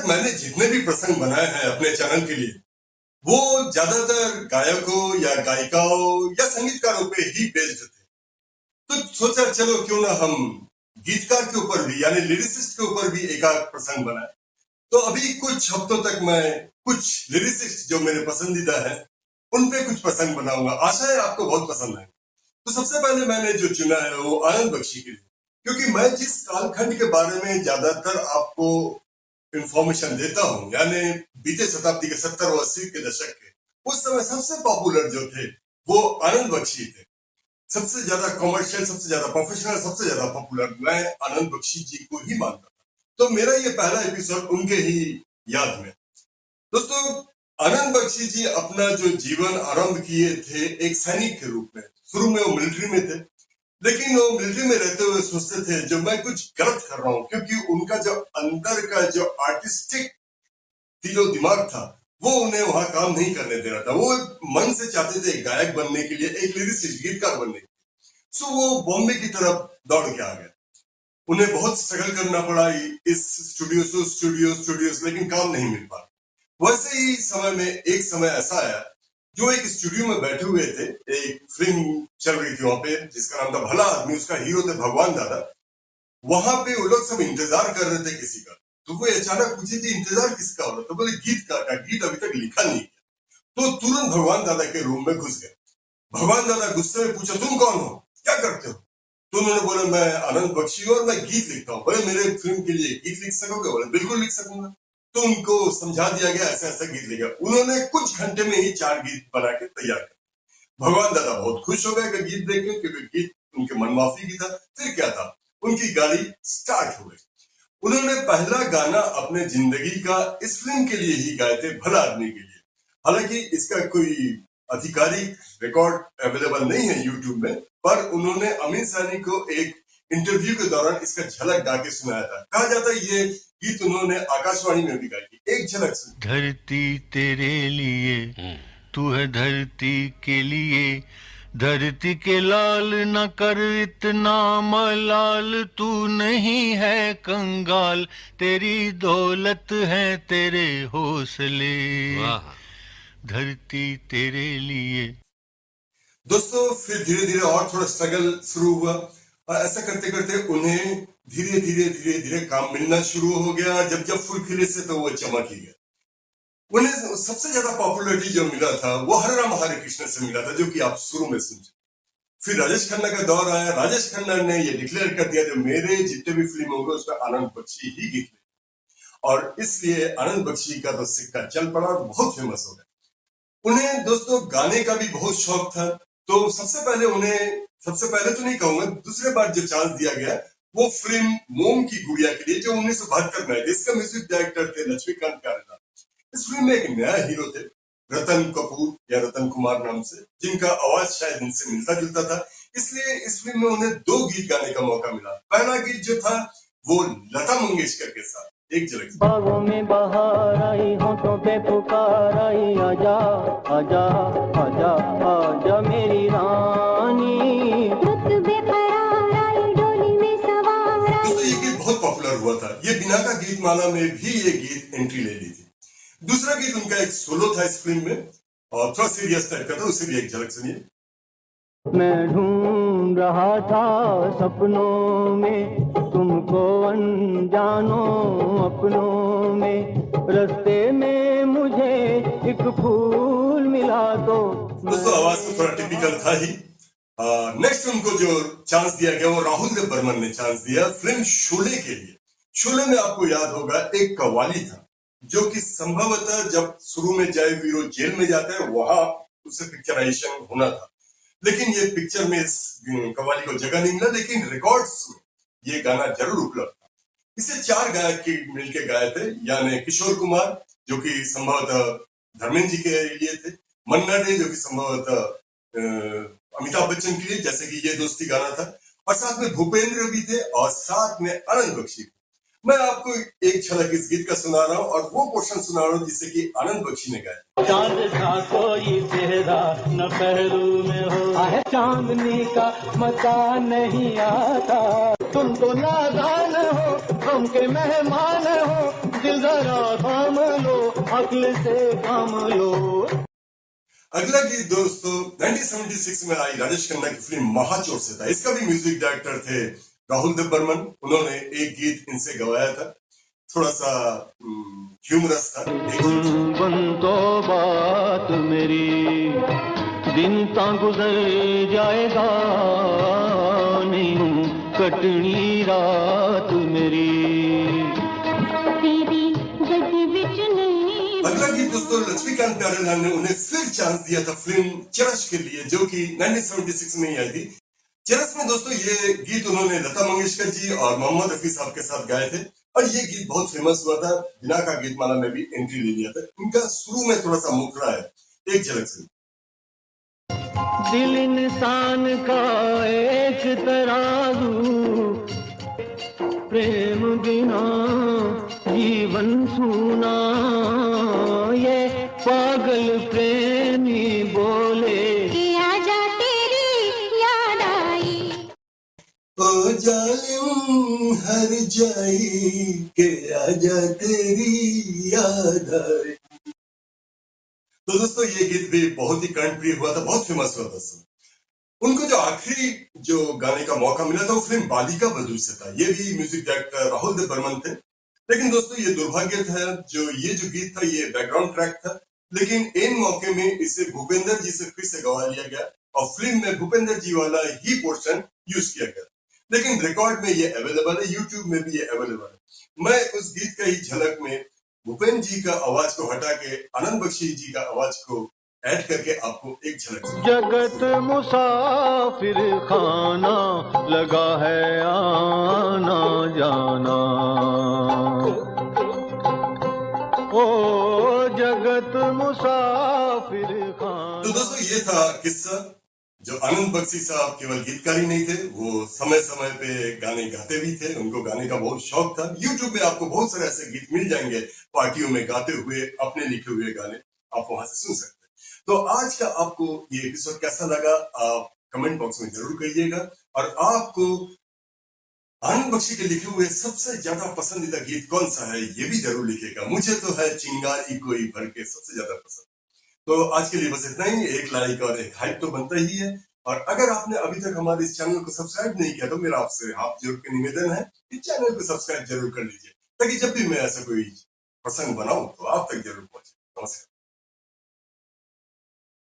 तक मैंने जितने भी प्रसंग बनाए हैं अपने चैनल के लिए, वो ज्यादातर गायकों या गायिकाओं या संगीतकारों पे ही बेस्ड थे। तो सोचा चलो क्यों ना हम गीतकार के ऊपर भी यानी लिरिसिस्ट के ऊपर भी एक आध प्रसंग बनाए। तो अभी कुछ हफ्तों तक मैं कुछ लिरिसिस्ट जो मेरे पसंदीदा है उन पे कुछ प्रसंग बनाऊंगा। आशा है आपको बहुत पसंद आए। तो सबसे पहले मैंने जो चुना है वो आनंद बख्शी के लिए, क्योंकि मैं जिस कालखंड के बारे में ज्यादातर आपको इंफॉर्मेशन देता हूँ, यानी बीते शताब्दी के 70 और 80 के दशक के, उस समय सबसे पॉपुलर जो थे वो आनंद बख्शी थे। सबसे ज्यादा कमर्शियल, सबसे ज्यादा प्रोफेशनल, सबसे ज्यादा पॉपुलर मैं आनंद बख्शी जी को ही मानता था। तो मेरा ये पहला एपिसोड उनके ही याद में। दोस्तों, आनंद बख्शी जी अपना जो जीवन आरंभ किए थे एक सैनिक के रूप में। शुरू में वो मिलिट्री में थे, लेकिन वो मिलिट्री में रहते हुए सोचते थे जो मैं कुछ गलत कर रहा हूँ, क्योंकि उनका जो अंदर का जो आर्टिस्टिक दिलो दिमाग था वो उन्हें वहां काम नहीं करने दे रहा था। वो मन से चाहते थे गायक बनने के लिए, एक लिरिसिस्ट गीतकार बनने के लिए। सो वो बॉम्बे की तरफ दौड़ के आ गए। उन्हें बहुत स्ट्रगल करना पड़ा इस स्टूडियोज, लेकिन काम नहीं मिल पाया। वैसे ही समय में एक समय ऐसा आया जो एक स्टूडियो में बैठे हुए थे, एक फिल्म चल रही थी वहां पे जिसका नाम था भला आदमी, उसका हीरो थे भगवान दादा। वहां पे वो लोग सब इंतजार कर रहे थे किसी का। तो वो अचानक पूछे कि इंतजार किसका हो रहा? तो बोले गीतकार का, गीत अभी तक लिखा नहीं किया। तो तुरंत भगवान दादा के रूम में घुस गए। भगवान दादा गुस्से में पूछा तुम कौन हो, क्या करते हो? तो उन्होंने बोला मैं आनंद बख्शी हूँ और मैं गीत लिखता हूँ। बोले मेरे फिल्म के लिए गीत लिख सकोगे? बोले बिल्कुल लिख सकूंगा। तो उनको समझा दिया गया ऐसा ऐसा गीत लिखा। उन्होंने कुछ घंटे में ही 4 गीत बना के तैयार कर। भगवान दादा बहुत खुश हो गए गीत देख के, क्योंकि गीत उनके मनमाफी की था। फिर क्या था, उनकी गाड़ी स्टार्ट हो गई। उन्होंने पहला गाना अपने जिंदगी का इस फिल्म के लिए ही गाए थे, भला आदमी के लिए। हालांकि इसका कोई आधिकारिक रिकॉर्ड अवेलेबल नहीं है यूट्यूब में, पर उन्होंने अमीर सानी को एक इंटरव्यू के दौरान इसका झलक गा के सुनाया था। कहा जाता है ये गीत उन्होंने आकाशवाणी में भी गाई। एक झलक सुन। धरती तेरे लिए, तू है धरती के लिए, धरती के लाल न कर इतना मलाल, तू नहीं है कंगाल, तेरी दौलत है तेरे हौसले, धरती तेरे लिए। दोस्तों, फिर धीरे धीरे और थोड़ा स्ट्रगल शुरू हुआ और ऐसा करते करते उन्हें धीरे धीरे काम मिलना शुरू हो गया। जब फूल खिले से तो वो चमक ही गया। उन्हें सबसे ज्यादा पॉपुलरिटी जो मिला था वो हरे राम हरे कृष्ण से मिला था, जो कि आप शुरू में सुन। फिर राजेश खन्ना का दौर आया। राजेश खन्ना ने ये डिक्लेयर कर दिया जो मेरे जितने भी फिल्म होंगे उसमें आनंद बख्शी ही गीत लिखे, और इसलिए आनंद बख्शी का तो सिक्का चल पड़ा और बहुत फेमस हो गया। उन्हें दोस्तों गाने का भी बहुत शौक था। तो सबसे पहले तो नहीं कहूंगा, दूसरे बार जो चांस दिया गया वो फिल्म मोम की गुड़िया के लिए, जो 1972 में आई। इसका म्यूजिक डायरेक्टर थे लक्ष्मीकांत प्यारेलाल। इस फिल्म में एक नया हीरो थे रतन कपूर या रतन कुमार नाम से, जिनका आवाज शायद इनसे मिलता जुलता था। इसलिए इस फिल्म में उन्हें 2 गीत गाने का मौका मिला। पहला गीत जो था वो लता मंगेशकर के साथ, एक झलक। बागों में बहार आई, होठों पे पुकार आई, आजा आजा आजा आजा मेरी रानी, बेकरार आई, डोली में सवार आई। दोस्तों, ये गीत बहुत पॉपुलर हुआ था। ये बिना का गीतमाला में भी ये गीत एंट्री ले ली थी। दूसरा गीत उनका एक सोलो था इस फिल्म में और थोड़ा सीरियस टाइप का था, उससे भी एक झलक सुनिए। मैं ढूंढ रहा था सपनों में तुमको अनजानो अपनों में, रास्ते में मुझे एक फूल मिला तो। दोस्तों, आवाज तो थोड़ा टिपिकल था ही। नेक्स्ट उनको जो चांस दिया गया वो राहुल देव बर्मन ने चांस दिया फिल्म शोले के लिए। शोले में आपको याद होगा एक कव्वाली था, जो कि संभवतः जब शुरू में जय वीरो जेल में जाते हैं वहां उसे पिक्चराइजेशन होना था, लेकिन ये पिक्चर में इस कव्वाली को जगह नहीं मिला, लेकिन रिकॉर्ड्स में ये गाना जरूर उपलब्ध था। इसे 4 गायक मिलकर गाए थे, यानी किशोर कुमार जो कि संभवतः धर्मेंद्र जी के लिए थे, मन्ना डे जो कि संभवतः अमिताभ बच्चन के लिए, जैसे कि ये दोस्ती गाना था, और साथ में भूपेंद्र भी थे और साथ में आनंद बख्शी। मैं आपको एक झलक इस गीत का सुना रहा हूँ और वो पोर्शन सुना रहा हूँ जिससे कि आनंद बख्शी ने गाया। चांद का कोई चेहरा न पहलू में हो, चांदनी का मजा नहीं आता, तुम तो नादान हो, हम के मेहमान हो, दिल जरा थाम लो, अक्ल से काम लो। अगला गीत दोस्तों 1976 में आई राजेश खन्ना की फिल्म महाचोर से था। इसका भी म्यूजिक डायरेक्टर थे राहुल देव बर्मन। उन्होंने एक गीत इनसे गवाया था, थोड़ा सा ह्यूमरस था। बन तो बात मेरी, दिन ता गुजर जाएगा, नहीं कटनी रात मेरी। अगला गीत दोस्तों लक्ष्मीकांत प्यारेलाल ने उन्हें फिर चांस दिया था फिल्म चरस के लिए, जो कि 1976 में ही आई थी। चरस में दोस्तों ये गीत उन्होंने लता मंगेशकर जी और मोहम्मद रफी साहब के साथ गाए थे और ये गीत बहुत फेमस हुआ था। बिना का गीतमाला में भी एंट्री ले लिया था। उनका शुरू में थोड़ा सा मुखड़ा है, एक झलक से। दिल इंसान का एक तराजू, प्रेम बिना जीवन सूना, ये पागल प्रेमी बोले आजा तेरी याद आई। ओ जालिम हर जाई के आजा तेरी याद आई। तो दोस्तों ये गीत भी बहुत ही कर्णप्रिय हुआ था, बहुत फेमस हुआ था दोस्तों। उनको जो आखिरी जो गाने का मौका मिला था वो फिल्म बालिका बधू से था। ये भी म्यूजिक डायरेक्टर राहुल देव बर्मन थे। लेकिन दोस्तों ये दुर्भाग्य था, ये जो गीत था ये बैकग्राउंड ट्रैक था, लेकिन इन मौके में इसे भूपेंद्र जी से फिर से गवा लिया गया और फिल्म में भूपेंद्र जी वाला ही पोर्शन यूज किया गया। लेकिन रिकॉर्ड में ये अवेलेबल है, यूट्यूब में भी ये अवेलेबल है। मैं उस गीत का ही झलक में भूपेंद्र जी का आवाज को हटा के आनंद बख्शी जी का आवाज को ऐड करके आपको एक झलक। जगत मुसाफिर खाना, लगा है आना जाना, ओ जगत मुसाफिर खाना। तो दोस्तों ये था किस्सा जो आनंद बख्शी साहब केवल गीतकारी नहीं थे, वो समय समय पे गाने गाते भी थे। उनको गाने का बहुत शौक था। यूट्यूब पे आपको बहुत सारे ऐसे गीत मिल जाएंगे पार्टियों में गाते हुए, अपने लिखे हुए गाने आप वहां से सुन सकते हैं। तो आज का आपको ये एपिसोड कैसा लगा आप कमेंट बॉक्स में जरूर कहिएगा और आपको आनंद बख्शी के लिखे हुए सबसे ज्यादा पसंदीदा गीत कौन सा है ये भी जरूर लिखिएगा। मुझे तो है चिंगारी कोई भर के सबसे ज्यादा पसंद। तो आज के लिए बस इतना ही। एक लाइक और एक हाइप तो बनता ही है। और अगर आपने अभी तक हमारे इस चैनल को सब्सक्राइब नहीं किया तो मेरा आपसे हाथ जोड़ के निवेदन है कि चैनल को सब्सक्राइब जरूर कर लीजिए, ताकि जब भी मैं ऐसा कोई प्रसंग बनाऊं तो आप तक जरूर पहुंचे। नमस्कार।